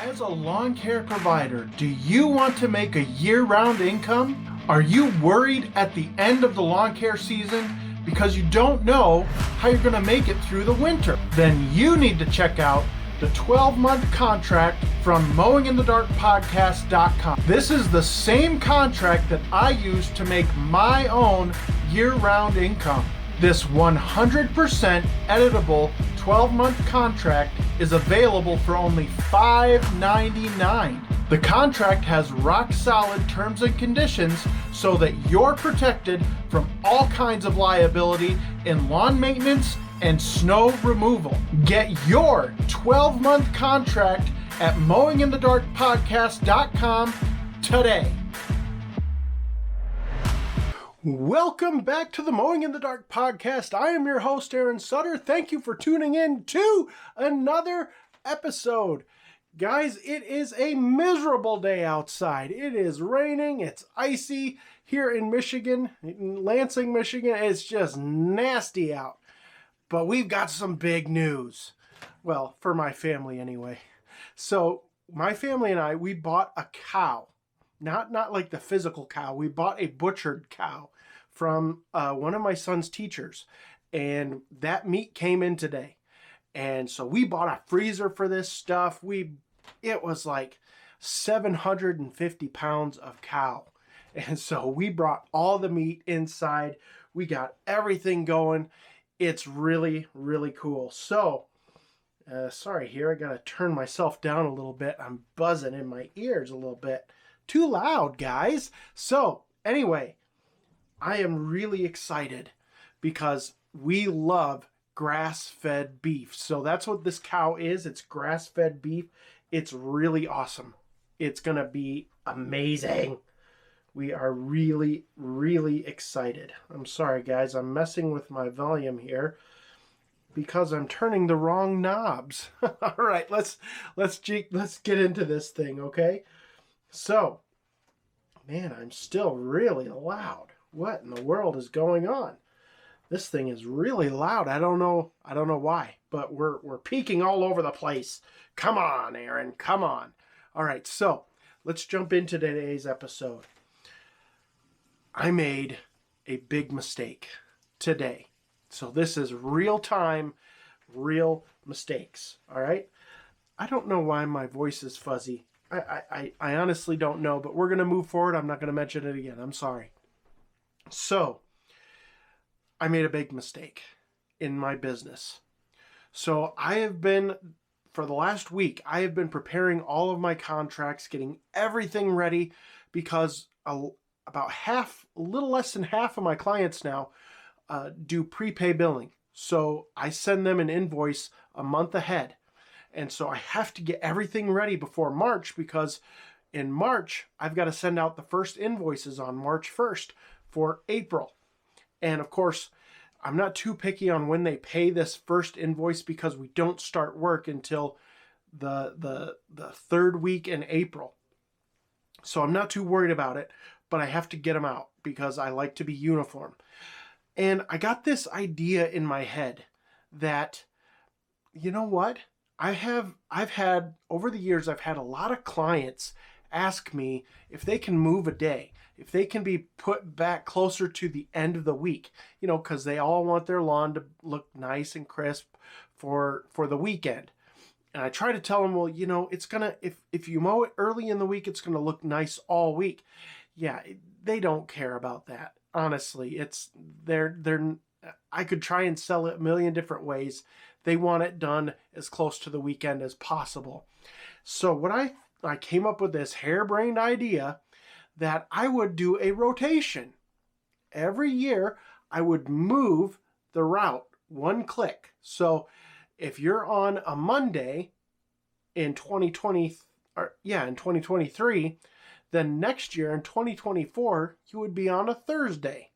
As a lawn care provider, do you want to make a year-round income? Are you worried at the end of the lawn care season because you don't know how you're going to make it through the winter? Then you need to check out the 12-month contract from mowinginthedarkpodcast.com. This is the same contract that I use to make my own year-round income. This 100% editable 12-month contract is available for only $5.99. The contract has rock-solid terms and conditions so that you're protected from all kinds of liability in lawn maintenance and snow removal. Get your 12-month contract at mowinginthedarkpodcast.com today. Welcome back to the Mowing in the Dark podcast. I am your host, Aaron Sutter. Thank you for tuning in to another episode. Guys, it is a miserable day outside. It is raining. It's icy here in Michigan, in Lansing, Michigan. It's just nasty out. But we've got some big news. Well, for my family anyway. So my family and I, we bought a cow. Not like the physical cow. We bought a butchered cow from one of my son's teachers. And that meat came in today. And so we bought a freezer for this stuff. It was like 750 pounds of cow. And so we brought all the meat inside. We got everything going. It's really, really cool. So, sorry here. I got to turn myself down a little bit. I'm buzzing in my ears a little bit. Too loud, guys. So, anyway, I am really excited because we love grass-fed beef. So that's what this cow is. It's grass-fed beef. It's really awesome. It's going to be amazing. We are really, really excited. I'm sorry, guys. I'm messing with my volume here because I'm turning the wrong knobs. All right, let's get into this thing, okay? So, man, I'm still really loud. What in the world is going on? This thing is really loud. I don't know why, but we're peaking all over the place. Come on, Aaron, come on. All right, so let's jump into today's episode. I made a big mistake today. So this is real time, real mistakes, all right? I don't know why my voice is fuzzy. I honestly don't know, but we're going to move forward. I'm not going to mention it again. I'm sorry. So, I made a big mistake in my business. So, for the last week, I have been preparing all of my contracts, getting everything ready because a little less than half of my clients now do prepay billing. So, I send them an invoice a month ahead. And so I have to get everything ready before March because in March, I've got to send out the first invoices on March 1st for April. And of course, I'm not too picky on when they pay this first invoice because we don't start work until the third week in April. So I'm not too worried about it, but I have to get them out because I like to be uniform. And I got this idea in my head that, you know what? Over the years, I've had a lot of clients ask me if they can move a day, if they can be put back closer to the end of the week, because they all want their lawn to look nice and crisp for the weekend. And I try to tell them, well, it's gonna, if you mow it early in the week, it's gonna look nice all week. Yeah, they don't care about that. Honestly, I could try and sell it a million different ways. They want it done as close to the weekend as possible. So what I came up with this harebrained idea that I would do a rotation. Every year, I would move the route one click. So if you're on a Monday in 2023, then next year in 2024, you would be on a Thursday.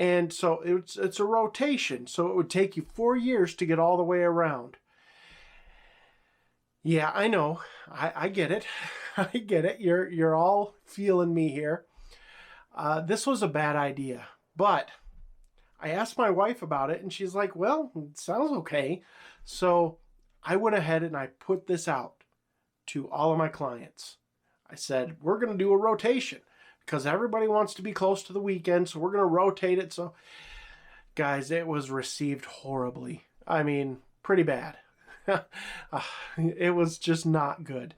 And so it's a rotation. So it would take you 4 years to get all the way around. Yeah, I know. I get it. I get it. You're all feeling me here. This was a bad idea. But I asked my wife about it and she's like, well, it sounds okay. So I went ahead and I put this out to all of my clients. I said, we're going to do a rotation because everybody wants to be close to the weekend, so we're going to rotate it. So, guys, it was received horribly. I mean, pretty bad. It was just not good.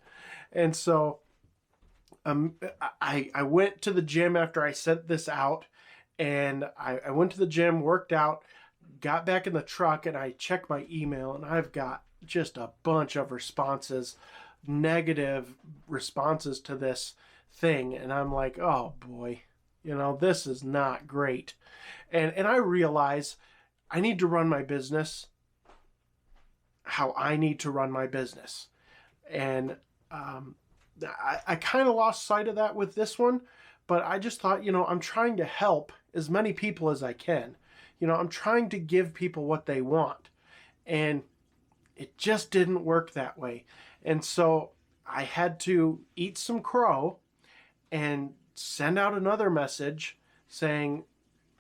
And so I went to the gym after I sent this out, and I went to the gym, worked out, got back in the truck, and I checked my email, and I've got just a bunch of responses, negative responses to this thing. And I'm like, oh boy, this is not great. And I realize I need to run my business how I need to run my business. And I kind of lost sight of that with this one, but I just thought, I'm trying to help as many people as I can. I'm trying to give people what they want. And it just didn't work that way. And so I had to eat some crow and send out another message saying,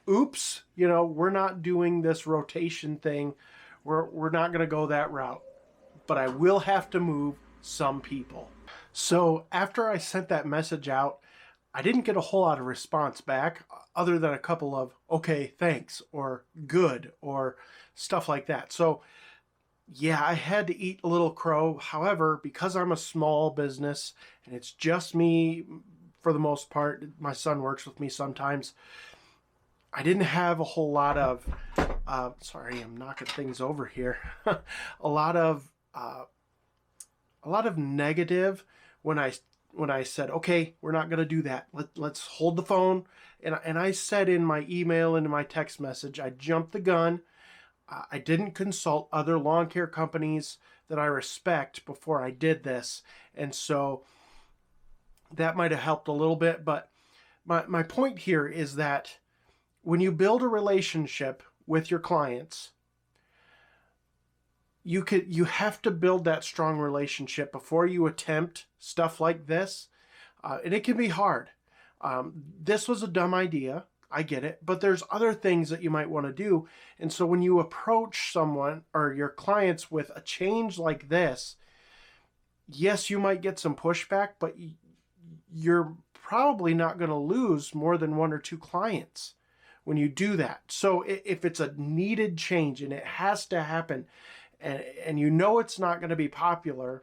oops, we're not doing this rotation thing. We're not going to go that route, but I will have to move some people. So after I sent that message out, I didn't get a whole lot of response back other than a couple of, okay, thanks, or good, or stuff like that. So yeah, I had to eat a little crow. However, because I'm a small business and it's just me for the most part, my son works with me sometimes, I didn't have a whole lot of, sorry, I'm knocking things over here. a lot of negative when I said, okay, we're not going to do that. Let's hold the phone. And I said in my email and in my text message, I jumped the gun. I didn't consult other lawn care companies that I respect before I did this. And so that might have helped a little bit. But my point here is that when you build a relationship with your clients, you have to build that strong relationship before you attempt stuff like this. And it can be hard. This was a dumb idea. I get it. But there's other things that you might want to do. And so when you approach someone or your clients with a change like this, yes, you might get some pushback, but you're probably not going to lose more than one or two clients when you do that. So if it's a needed change and it has to happen, and it's not going to be popular,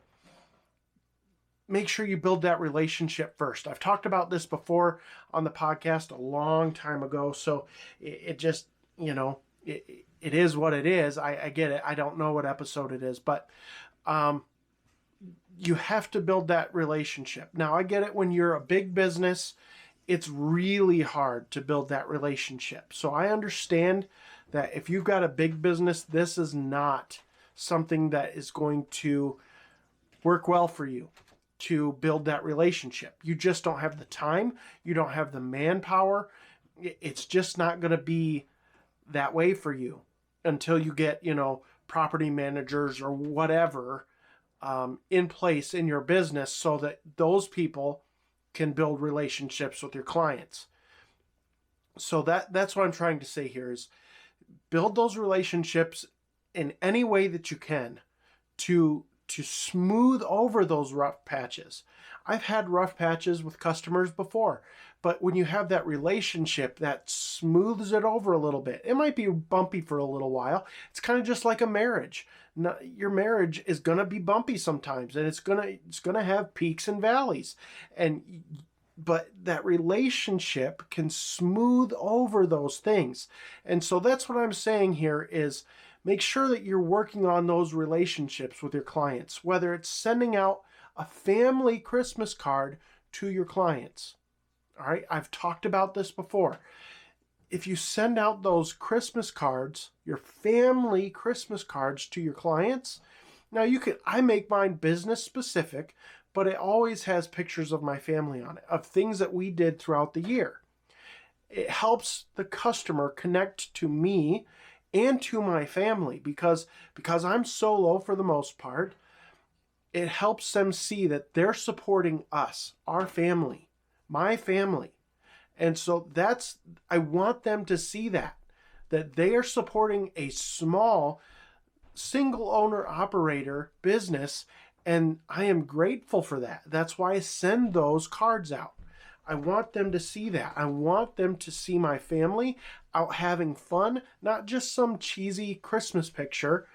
make sure you build that relationship first. I've talked about this before on the podcast a long time ago, so it just, it is what it is. I get it. I don't know what episode it is, but you have to build that relationship. Now, I get it. When you're a big business, it's really hard to build that relationship. So I understand that if you've got a big business, this is not something that is going to work well for you to build that relationship. You just don't have the time. You don't have the manpower. It's just not going to be that way for you until you get, property managers or whatever in place in your business so that those people can build relationships with your clients. So that's what I'm trying to say here is build those relationships in any way that you can to smooth over those rough patches. I've had rough patches with customers before, but when you have that relationship, that smooths it over a little bit. It might be bumpy for a little while. It's kind of just like a marriage. Your marriage is going to be bumpy sometimes, and it's going to have peaks and valleys. But that relationship can smooth over those things. And so that's what I'm saying here is make sure that you're working on those relationships with your clients, whether it's sending out a family Christmas card to your clients. All right, I've talked about this before. If you send out those Christmas cards, your family Christmas cards to your clients, now I make mine business specific, but it always has pictures of my family on it, of things that we did throughout the year. It helps the customer connect to me and to my family because I'm solo for the most part. It helps them see that they're supporting us, our family, my family. And so I want them to see that they are supporting a small single owner operator business, And I am grateful for that. That's why I send those cards out. I want them to see that. I want them to see my family out having fun, not just some cheesy Christmas picture.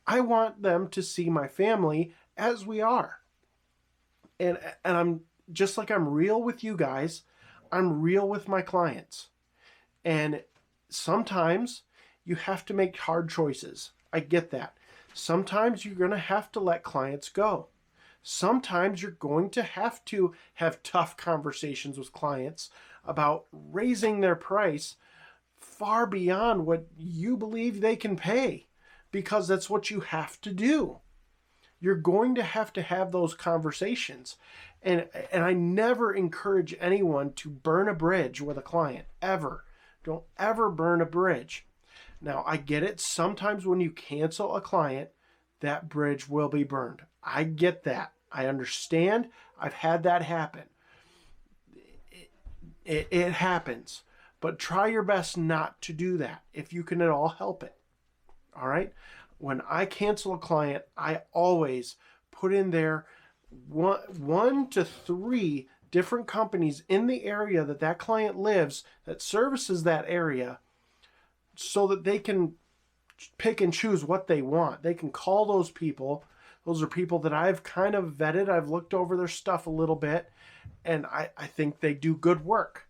I want them to see my family as we are. And I'm just like I'm real with you guys, I'm real with my clients. And sometimes you have to make hard choices. I get that. Sometimes you're going to have to let clients go. Sometimes you're going to have tough conversations with clients about raising their price far beyond what you believe they can pay, because that's what you have to do. You're going to have those conversations. And I never encourage anyone to burn a bridge with a client, ever. Don't ever burn a bridge. Now, I get it. Sometimes when you cancel a client, that bridge will be burned. I get that. I understand. I've had that happen. It happens. But try your best not to do that if you can at all help it. All right? When I cancel a client, I always put in there one to three different companies in the area that client lives that services that area, so that they can pick and choose what they want. They can call those people. Those are people that I've kind of vetted. I've looked over their stuff a little bit, and I think they do good work.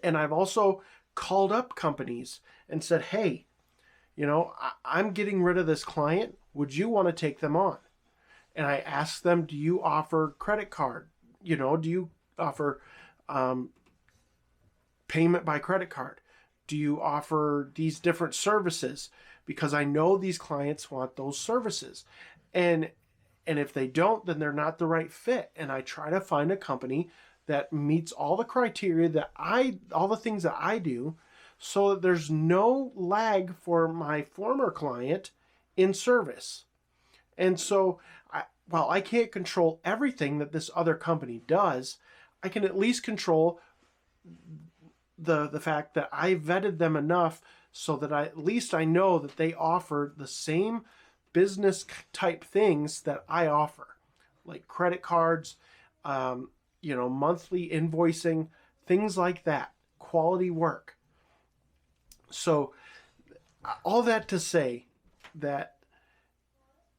And I've also called up companies and said, hey, I'm getting rid of this client. Would you want to take them on? And I asked them, do you offer credit card? Do you offer payment by credit card? Do you offer these different services? Because I know these clients want those services. And if they don't, then they're not the right fit. And I try to find a company that meets all the criteria all the things that I do, so that there's no lag for my former client in service. And so while I can't control everything that this other company does, I can at least control the fact that I vetted them enough so that at least I know that they offer the same business type things that I offer, like credit cards, monthly invoicing, things like that, quality work. So all that to say that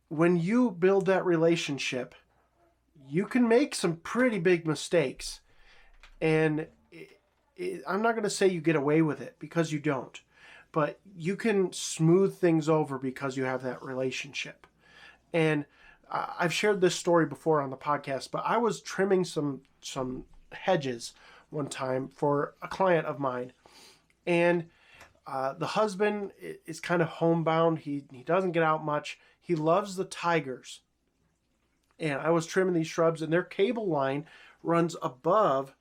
when you build that relationship, you can make some pretty big mistakes. And I'm not going to say you get away with it, because you don't. But you can smooth things over because you have that relationship. And I've shared this story before on the podcast, but I was trimming some hedges one time for a client of mine. And the husband is kind of homebound. He doesn't get out much. He loves the tigers. And I was trimming these shrubs, and their cable line runs above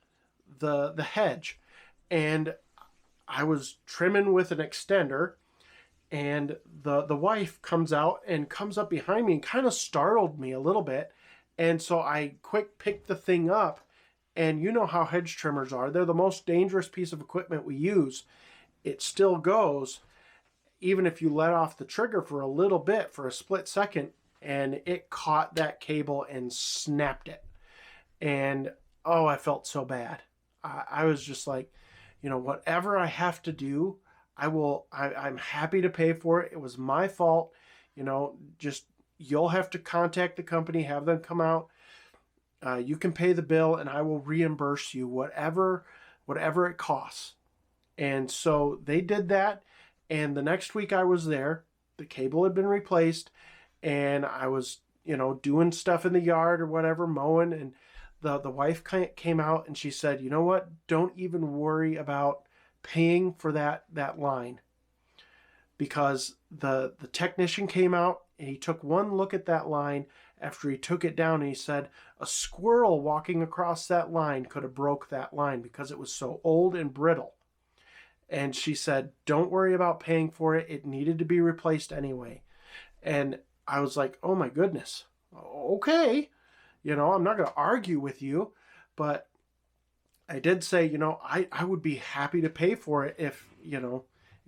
the hedge. And I was trimming with an extender, and the wife comes out and comes up behind me and kind of startled me a little bit. And so I quick picked the thing up, and you know how hedge trimmers are. They're the most dangerous piece of equipment we use. It still goes, even if you let off the trigger for a little bit, for a split second, and it caught that cable and snapped it. And I felt so bad. I was just like, whatever I have to do, I'm happy to pay for it. It was my fault. Just you'll have to contact the company, have them come out. You can pay the bill, and I will reimburse you whatever it costs. And so they did that. And the next week I was there, the cable had been replaced, and I was, doing stuff in the yard or whatever, mowing, and the wife came out and she said, you know what? Don't even worry about paying for that line, because the technician came out and he took one look at that line after he took it down, and he said a squirrel walking across that line could have broke that line because it was so old and brittle. And she said, don't worry about paying for it. It needed to be replaced anyway. And I was like, oh my goodness. Okay. I'm not going to argue with you, but I did say, I would be happy to pay for it if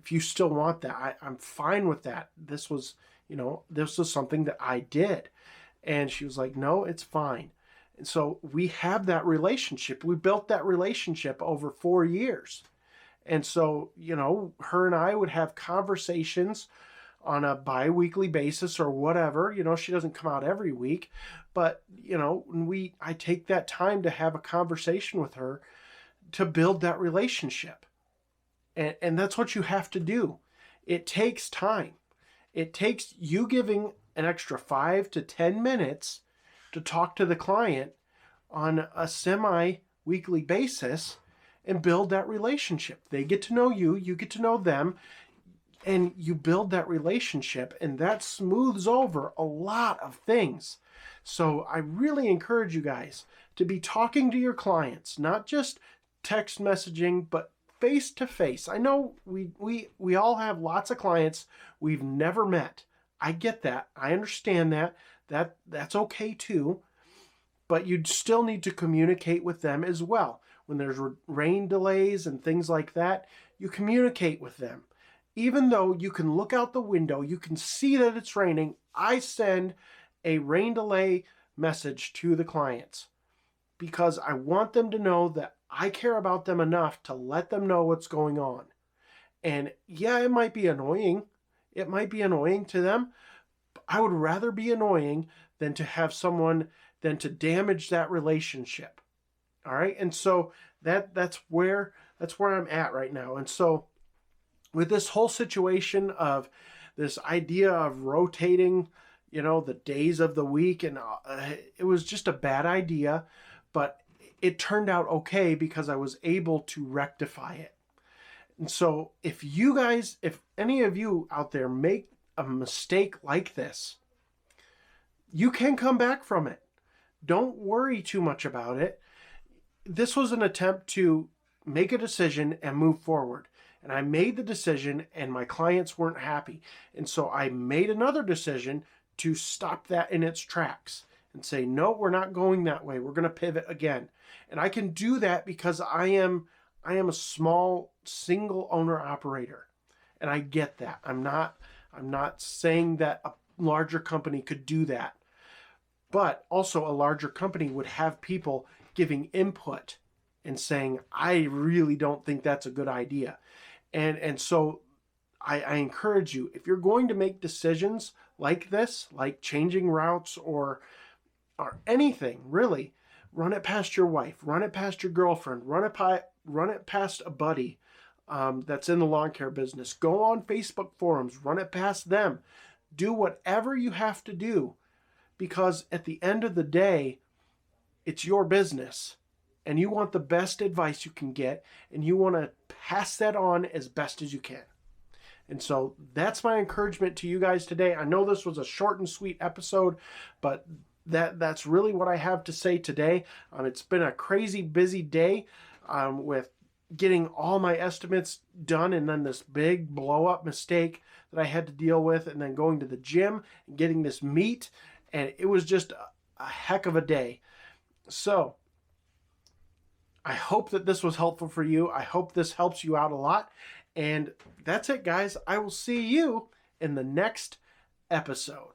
you still want that. I'm fine with that. This was something that I did. And she was like, no, it's fine. And so we have that relationship. We built that relationship over 4 years. And so, her and I would have conversations on a bi-weekly basis or whatever. She doesn't come out every week, but, I take that time to have a conversation with her to build that relationship. And that's what you have to do. It takes time. It takes you giving an extra 5 to 10 minutes to talk to the client on a semi-weekly basis and build that relationship. They get to know you, you get to know them, and you build that relationship, and that smooths over a lot of things. So I really encourage you guys to be talking to your clients, not just text messaging, but face to face. I know we all have lots of clients we've never met. I get that. I understand that. That's okay too. But you'd still need to communicate with them as well. When there's rain delays and things like that, you communicate with them. Even though you can look out the window, you can see that it's raining, I send a rain delay message to the clients because I want them to know that I care about them enough to let them know what's going on. And yeah, it might be annoying. It might be annoying to them. I would rather be annoying than to have someone, than to damage that relationship. All right. And so that's where I'm at right now. And so with this whole situation of this idea of rotating, the days of the week, and it was just a bad idea, but it turned out okay because I was able to rectify it. And so if any of you out there make a mistake like this, you can come back from it. Don't worry too much about it. This was an attempt to make a decision and move forward. And I made the decision and my clients weren't happy. And so I made another decision to stop that in its tracks and say, no, we're not going that way. We're going to pivot again. And I can do that because I am a small single owner operator. And I get that. I'm not saying that a larger company could do that. But also a larger company would have people giving input and saying, I really don't think that's a good idea. And so I encourage you, if you're going to make decisions like this, like changing routes or anything, really, run it past your wife, run it past your girlfriend, run it past a buddy that's in the lawn care business. Go on Facebook forums, run it past them. Do whatever you have to do, because at the end of the day, it's your business. And you want the best advice you can get, and you want to pass that on as best as you can. And so that's my encouragement to you guys today. I know this was a short and sweet episode, but that's really what I have to say today. It's been a crazy busy day with getting all my estimates done, and then this big blow-up mistake that I had to deal with, and then going to the gym and getting this meat, and it was just a heck of a day. So I hope that this was helpful for you. I hope this helps you out a lot. And that's it, guys. I will see you in the next episode.